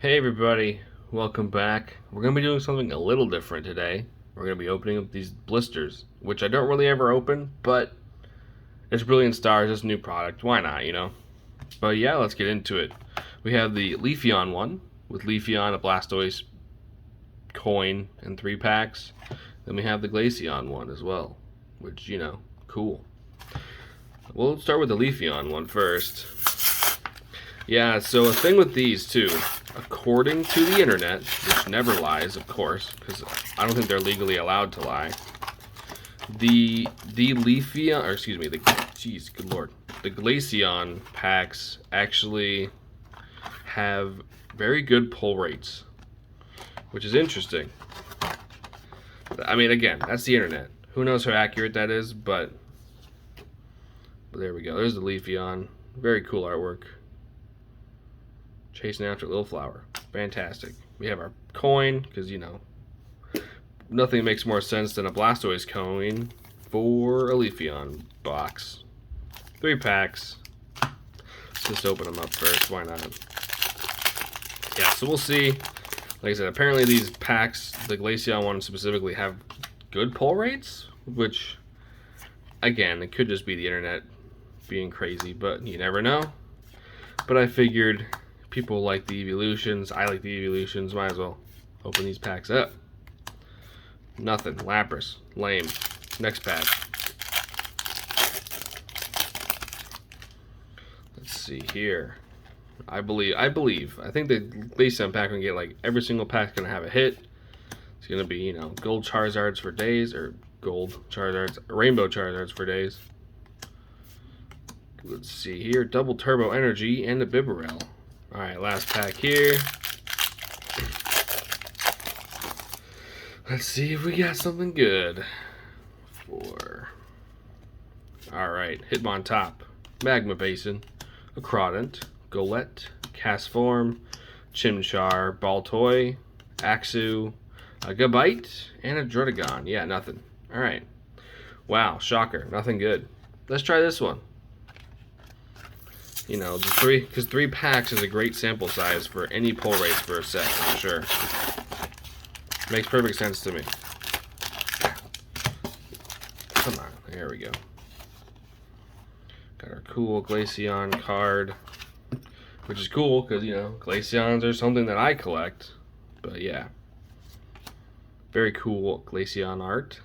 Hey everybody, welcome back. We're going to be doing something a little different today. We're going to be opening up these blisters, which I don't really ever open, but it's Brilliant Stars, it's a new product. Why not, you know? But yeah, let's get into it. We have the Leafeon one, with Leafeon, a Blastoise coin, and 3 packs. Then we have the Glaceon one as well, which, you know, cool. We'll start with the Leafeon one first. Yeah, so a thing with these too, according to the internet, which never lies, of course, because I don't think they're legally allowed to lie. The Leafeon, or excuse me, good lord, the Glaceon packs actually have very good pull rates, which is interesting. I mean, again, that's the internet. Who knows how accurate that is, but there we go. There's the Leafeon. Very cool artwork. Chasing after Little Flower. Fantastic. We have our coin, because, you know, nothing makes more sense than a Blastoise coin for a Leafeon box. 3 packs. Just open them up first. Why not? Yeah, so we'll see. Like I said, apparently these packs, the Glaceon one specifically, have good pull rates, which, again, it could just be the internet being crazy, but you never know. But I figured people like the evolutions, I like the evolutions, might as well open these packs up. Nothing. Lapras. Lame. Next pack. Let's see here. I think the Glaceon pack can get, like, every single pack's gonna have a hit. It's gonna be, you know, gold Charizards for days, or gold Charizards, rainbow Charizards for days. Let's see here. Double Turbo Energy and a Bibarel. Alright, last pack here. Let's see if we got something good. Alright, Hitmontop, Magma Basin, a Crawdont, Golett, Castform, Chimchar, Baltoy, Axew, a Gabite, and a Druddigon. Yeah, nothing. Alright. Wow, shocker. Nothing good. Let's try this one. You know, because 3 packs is a great sample size for any pull rates for a set, for sure. Makes perfect sense to me. Come on, there we go. Got our cool Glaceon card, which is cool because, you know, Glaceons are something that I collect. But yeah, very cool Glaceon art,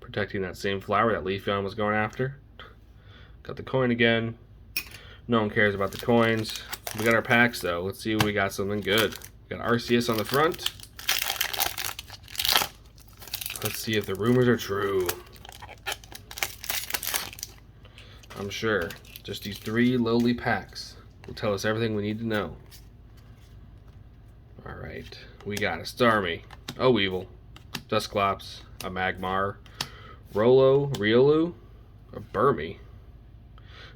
protecting that same flower that Leafeon was going after. Got the coin again. No one cares about the coins. We got our packs though. Let's see if we got something good. We got Arceus on the front. Let's see if the rumors are true. I'm sure just these 3 lowly packs will tell us everything we need to know. Alright, we got a Starmie, a Weevil, Dusclops, a Magmar, Rolo, Riolu, a Burmy.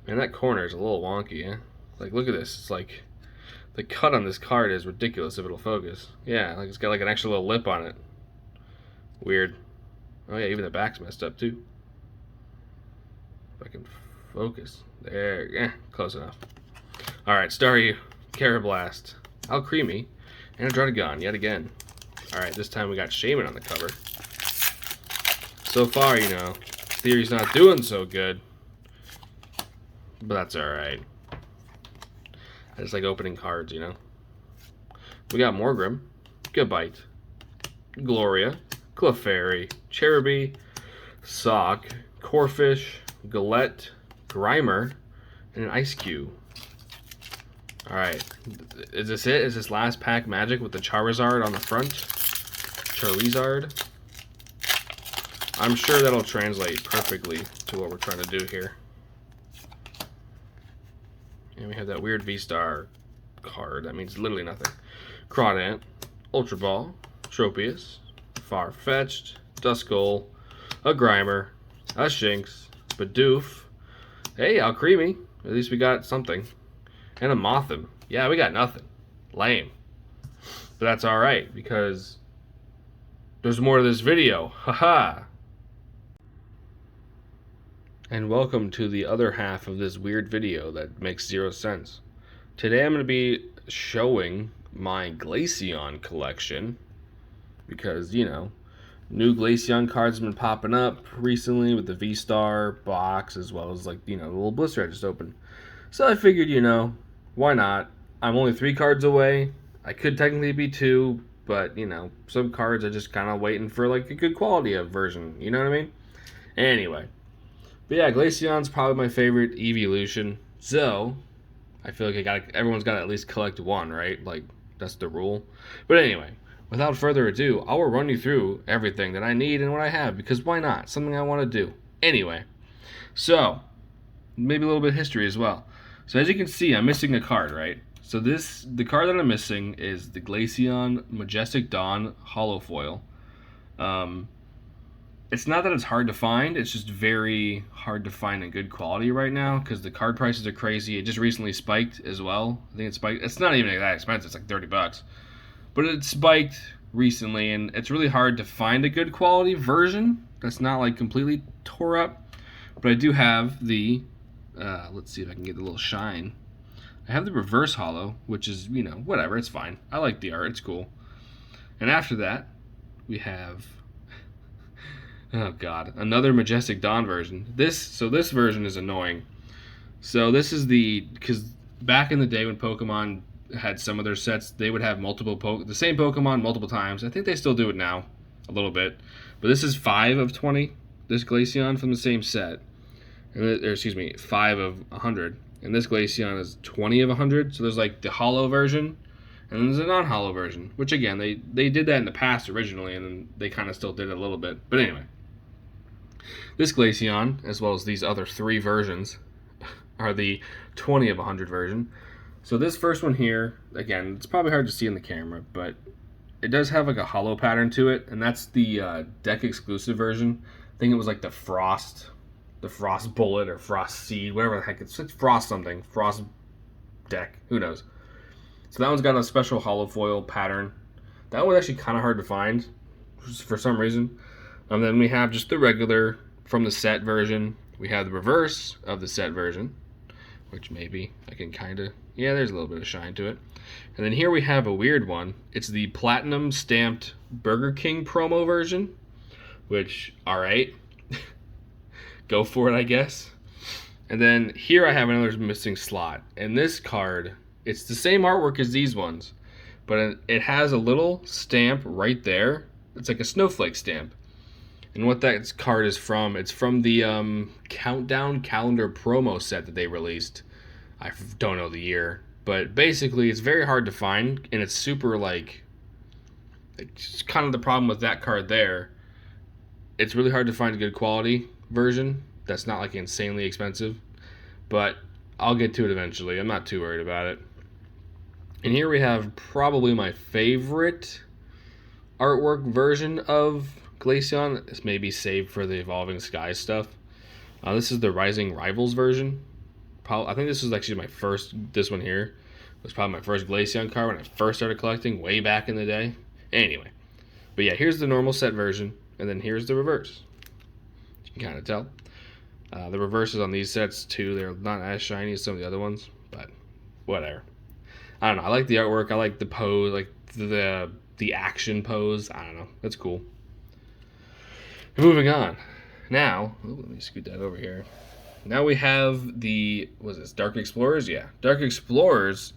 Man, that corner is a little wonky, eh? Like, look at this. It's like, the cut on this card is ridiculous if it'll focus. Yeah, like it's got like an extra little lip on it. Weird. Oh yeah, even the back's messed up too. If I can focus. There, close enough. Alright, Staryu, Carablast, Alcremie, and a Druddigon yet again. Alright, this time we got Shaman on the cover. So far, you know, Theory's not doing so good. But that's alright. I just like opening cards, you know. We got Morgrem, Gabite, Gloria, Clefairy, Cherubi, Sock, Corphish, Golett, Grimer, and an Ice Cube. Alright. Is this it? Is this last pack magic with the Charizard on the front? Charizard? I'm sure that'll translate perfectly to what we're trying to do here. And we have that weird V-Star card. That means literally nothing. Crawdont, Ultra Ball, Tropius, Farfetch'd, Duskull, a Grimer, a Shinx, Bidoof. Hey, Alcremie. At least we got something. And a Mothim. Yeah, we got nothing. Lame. But that's alright, because there's more to this video. Haha. And welcome to the other half of this weird video that makes 0 sense. Today I'm going to be showing my Glaceon collection because, you know, new Glaceon cards have been popping up recently with the V-Star box as well as, like, you know, the little blister I just opened. So I figured, you know, why not? I'm only 3 cards away. I could technically be 2, but, you know, some cards are just kind of waiting for, like, a good quality of version. You know what I mean? Anyway. But yeah, Glaceon's probably my favorite evolution. So, I feel like everyone's got to at least collect one, right? Like, that's the rule. But anyway, without further ado, I will run you through everything that I need and what I have, because why not? Something I want to do. Anyway, so, maybe a little bit of history as well. So as you can see, I'm missing a card, right? So the card that I'm missing is the Glaceon Majestic Dawn Holo Foil. It's not that it's hard to find, it's just very hard to find in good quality right now because the card prices are crazy. It just recently spiked as well. I think it spiked. It's not even that expensive, it's like $30. But it spiked recently, and it's really hard to find a good quality version that's not like completely tore up. But I do have the let's see if I can get the little shine. I have the reverse holo, which is, you know, whatever, it's fine. I like the art, it's cool. And after that, we have, oh god, another Majestic Dawn version. This version is annoying. So this is because back in the day when Pokemon had some of their sets, they would have the same Pokemon multiple times. I think they still do it now, a little bit. But this is 5 of 20, this Glaceon from the same set. Or excuse me, 5 of 100. And this Glaceon is 20 of 100. So there's like the holo version, and then there's a non-holo version. Which again, they did that in the past originally, and then they kind of still did it a little bit. But anyway, this Glaceon, as well as these other 3 versions, are the 20 of 100 version. So this first one here, again, it's probably hard to see in the camera, but it does have like a holo pattern to it, and that's the deck exclusive version. I think it was like the Frost Bullet or Frost Seed, whatever the heck it's Frost something, Frost deck, who knows. So that one's got a special holo foil pattern. That one's actually kind of hard to find for some reason. And then we have just the regular from the set version. We have the reverse of the set version, which maybe I can kind of, yeah, there's a little bit of shine to it. And then here we have a weird one. It's the platinum stamped Burger King promo version, which, alright. Go for it, I guess. And then here I have another missing slot. And this card, it's the same artwork as these ones, but it has a little stamp right there. It's like a snowflake stamp. And what that card is from, it's from the Countdown Calendar promo set that they released. I don't know the year. But basically, it's very hard to find, and it's super, like, it's kind of the problem with that card there. It's really hard to find a good quality version that's not like insanely expensive, but I'll get to it eventually. I'm not too worried about it. And here we have probably my favorite artwork version of Glaceon. This may be saved for the Evolving Skies stuff. This is the Rising Rivals version. I think this was actually this one here was probably my first Glaceon card when I first started collecting way back in the day. Anyway, but yeah, here's the normal set version, and then here's the reverse. You can kind of tell. The reverses on these sets too, they're not as shiny as some of the other ones, but whatever. I don't know. I like the artwork. I like the pose, like the action pose. I don't know. That's cool. Moving on. Now, let me scoot that over here. Now we have was this Dark Explorers? Yeah. Dark Explorers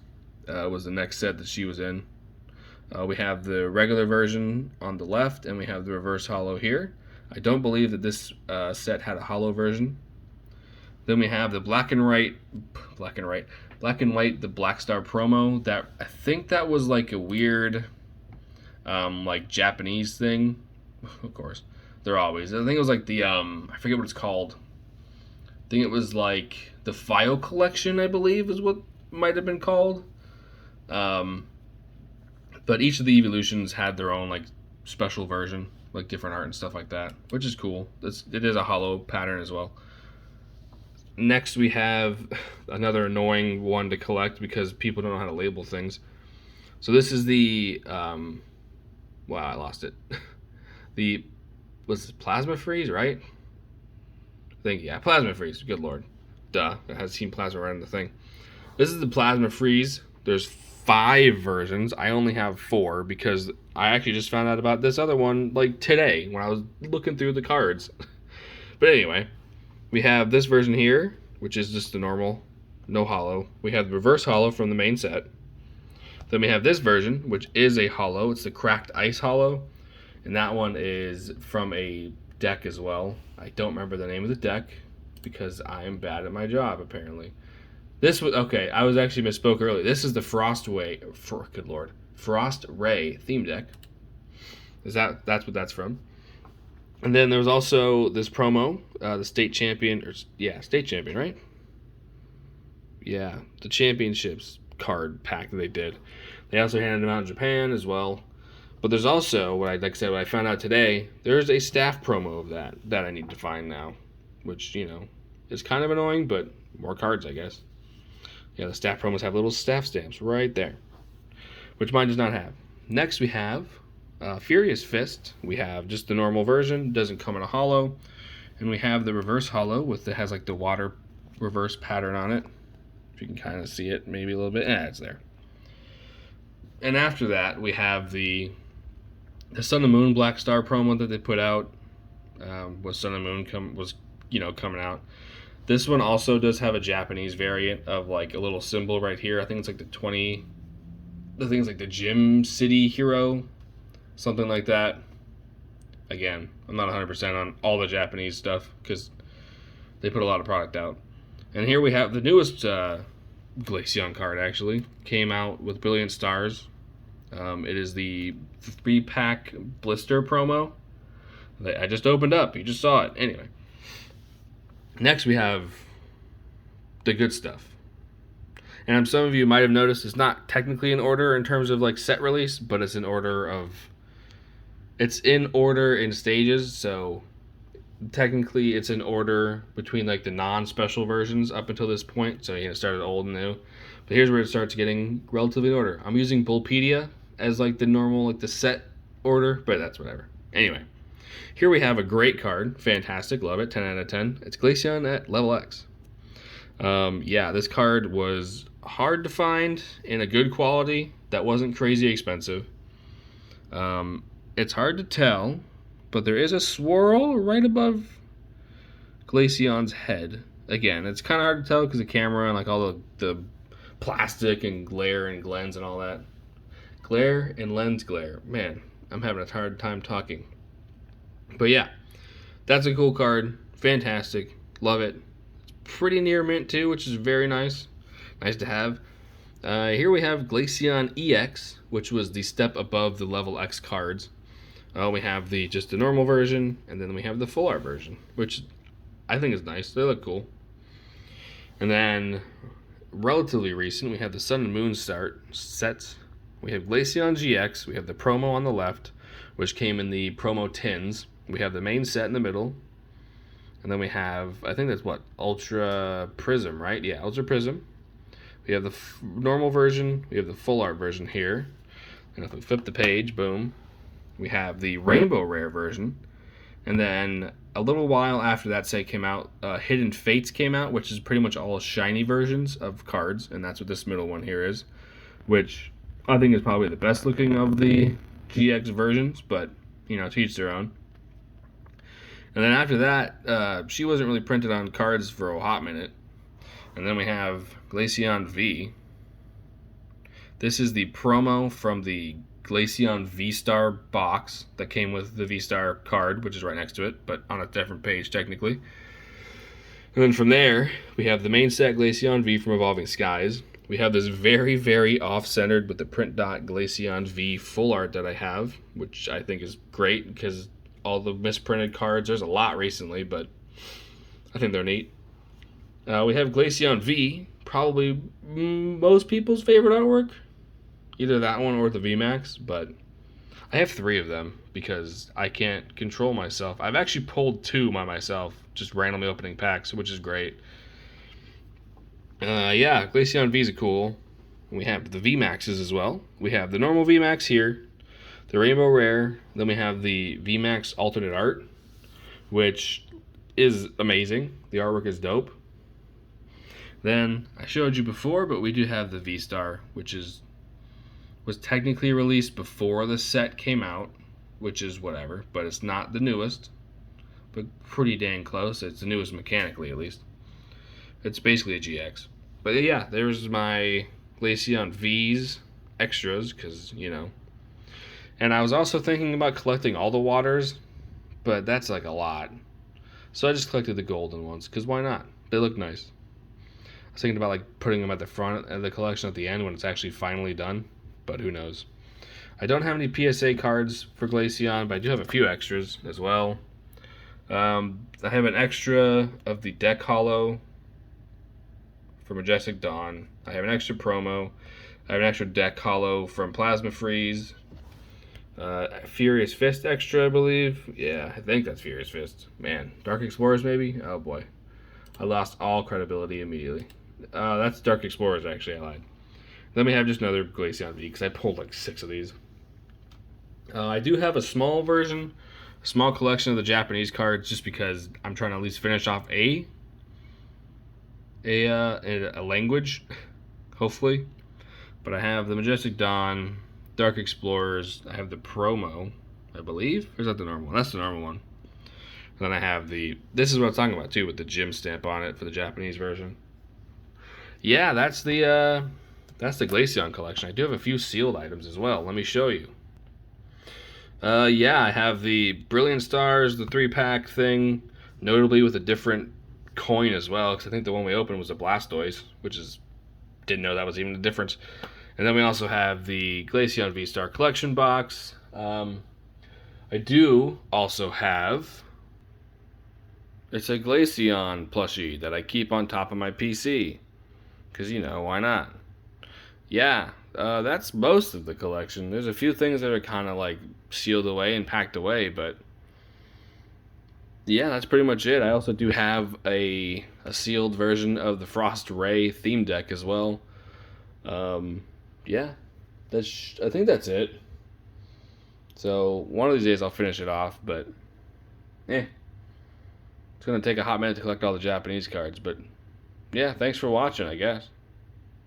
was the next set that she was in. We have the regular version on the left, and we have the reverse holo here. I don't believe that this set had a holo version. Then we have the black and white, the Black Star promo. That I think that was like a weird, like Japanese thing. Of course, they're always. I think it was like the I forget what it's called. I think it was like the File Collection, I believe, is what might have been called. But each of the evolutions had their own like special version, like different art and stuff like that, which is cool. It is a holo pattern as well. Next, we have another annoying one to collect because people don't know how to label things. So this is the wow, I lost it. Was it Plasma Freeze, right? I think, yeah, Plasma Freeze. Good lord. Duh. It has Team Plasma right on the thing. This is the Plasma Freeze. There's 5 versions. I only have 4 because I actually just found out about this other one like today when I was looking through the cards. But anyway, we have this version here, which is just the normal, no holo. We have the reverse holo from the main set. Then we have this version, which is a holo. It's the cracked ice holo, and that one is from a deck as well. I don't remember the name of the deck because I am bad at my job apparently. This was okay. I was actually misspoke earlier. This is the Frost Ray theme deck. That's what that's from? And then there was also this promo, the state champion, state champion, right? Yeah, the championships card pack that they did. They also handed them out in Japan as well. But there's also what I found out today. There's a staff promo of that I need to find now, which is kind of annoying, but more cards, I guess. Yeah, the staff promos have little staff stamps right there, which mine does not have. Next we have Furious Fist. We have just the normal version, doesn't come in a holo, and we have the reverse holo that has like the water reverse pattern on it. If you can kind of see it, maybe a little bit. It's there. And after that, we have the Sun and Moon Black Star promo that they put out. Was Sun and Moon coming out. This one also does have a Japanese variant of like a little symbol right here. I think it's like the Gym City Hero, something like that. Again, I'm not 100% on all the Japanese stuff because they put a lot of product out. And here we have the newest Glaceon card, actually. Came out with Brilliant Stars. It is the 3-pack blister promo that I just opened up. You just saw it. Anyway. Next we have the good stuff. And some of you might have noticed it's not technically in order in terms of like set release, but it's in order in stages, so technically it's in order between like the non-special versions up until this point, so it started old and new. But here's where it starts getting relatively in order. I'm using Bullpedia as like the normal, like the set order, but that's whatever. Anyway, here we have a great card. Fantastic, love it, 10 out of 10. It's Glaceon at level X. This card was hard to find in a good quality that wasn't crazy expensive. It's hard to tell, but there is a swirl right above Glaceon's head. Again, it's kind of hard to tell because the camera and like all the plastic and glare and glens and all that. Glare and lens glare. Man, I'm having a hard time talking. But yeah, that's a cool card. Fantastic. Love it. It's pretty near mint too, which is very nice. Nice to have. Here we have Glaceon EX, which was the step above the level X cards. We have just the normal version, and then we have the full art version, which I think is nice. They look cool. And then, relatively recent, we have the Sun and Moon sets. We have Glaceon GX. We have the promo on the left, which came in the promo tins. We have the main set in the middle. And then we have, I think that's Ultra Prism, right? Yeah, Ultra Prism. We have the normal version. We have the full art version here. And if we flip the page, boom, we have the Rainbow Rare version. And then a little while after that set came out, Hidden Fates came out, which is pretty much all shiny versions of cards. And that's what this middle one here is, which I think is probably the best looking of the GX versions, but, to each their own. And then after that, she wasn't really printed on cards for a hot minute. And then we have Glaceon V. This is the promo from the Glaceon V-Star box that came with the V-Star card, which is right next to it, but on a different page technically. And then from there, we have the main set Glaceon V from Evolving Skies. We have this very, very off-centered with the print dot Glaceon V full art that I have, which I think is great because all the misprinted cards, there's a lot recently, but I think they're neat. We have Glaceon V, probably most people's favorite artwork. Either that one or the VMAX, but I have 3 of them because I can't control myself. I've actually pulled 2 by myself, just randomly opening packs, which is great. Glaceon V's are cool. We have the VMAXs as well. We have the normal VMAX here, the Rainbow Rare, then we have the VMAX alternate art, which is amazing. The artwork is dope. Then, I showed you before, but we do have the V-Star, which is was technically released before the set came out, which is whatever, but it's not the newest, but pretty dang close. It's the newest mechanically, at least. It's basically a GX. But yeah, there's my Glaceon V's extras, because, you know. And I was also thinking about collecting all the waters, but that's like a lot. So I just collected the golden ones, because why not? They look nice. I was thinking about like putting them at the front of the collection at the end when it's actually finally done, but who knows. I don't have any PSA cards for Glaceon, but I do have a few extras as well. I have an extra of the deck holo for Majestic Dawn. I have an extra promo. I have an extra deck holo from Plasma Freeze. Furious Fist extra, I believe. Yeah, I think that's Furious Fist. Man, Dark Explorers maybe? Oh boy. I lost all credibility immediately. That's Dark Explorers, actually, I lied. Let me have just another Glaceon V, because I pulled like 6 of these. I do have a small version, a small collection of the Japanese cards, just because I'm trying to at least finish off a language, hopefully. But I have the Majestic Dawn, Dark Explorers. I have the promo, I believe. Or is that the normal one? That's the normal one. And then I have the... This is what I'm talking about, too, with the gem stamp on it for the Japanese version. Yeah, that's the Glaceon collection. I do have a few sealed items as well. Let me show you. Yeah, I have the Brilliant Stars, the 3-pack thing, notably with a different coin as well, because I think the one we opened was a Blastoise, which is... Didn't know that was even a difference. And then we also have the Glaceon V-Star collection box. I do also have... It's a Glaceon plushie that I keep on top of my PC. Because, you know, why not? Yeah, that's most of the collection. There's a few things that are kind of like sealed away and packed away, but... Yeah, that's pretty much it. I also do have a sealed version of the Frost Ray theme deck as well. Yeah, I think that's it. So one of these days I'll finish it off, but it's gonna take a hot minute to collect all the Japanese cards. But yeah, thanks for watching, I guess.